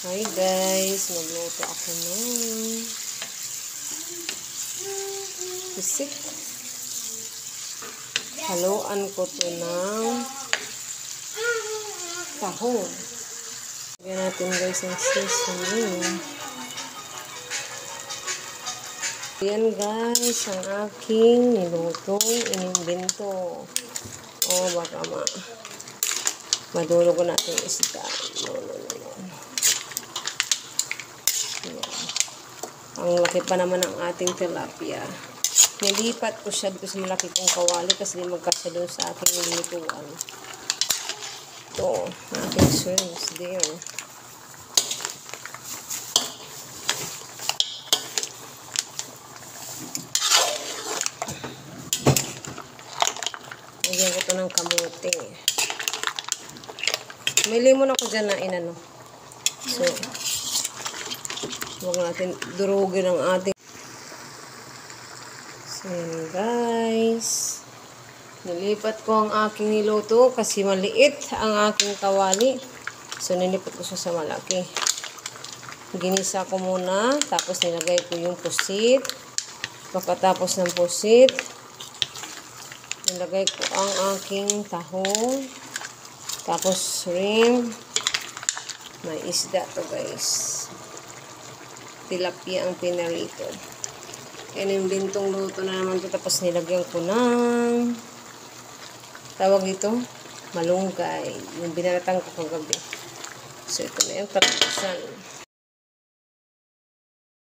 Hi guys, magluto ako ng pisik. Haluan ko to ng tahong. Lagyan natin guys ng seasoning. Ayan guys, ang aking nilutong inimbento. Oh, baka madulog ko natin isda. No. Ang laki pa naman ng ating tilapia. Nilipat ko siya dito sa malaki kong kawali kasi magkasya doon sa aking nilituan. Ito, ating shrimps there. Lagyan ko ito ng kamote. May lemon ako dyan na inano. So, huwag natin durugin ang ating. So, guys. Nilipat ko ang aking niluto kasi maliit ang aking kawali. So, nilipat ko siya sa malaki. Ginisa ko muna. Tapos, nilagay ko yung pusit. Pagkatapos ng pusit, nilagay ko ang aking tahong. Tapos, shrimp. May isda to guys. Tilapia ang pinarito. Yan yung bintong luto na naman ito. Tapos nilagyan ko ng tawag ito, malunggay. Yung binaratang ko kagabi. So ito na yung katapusan.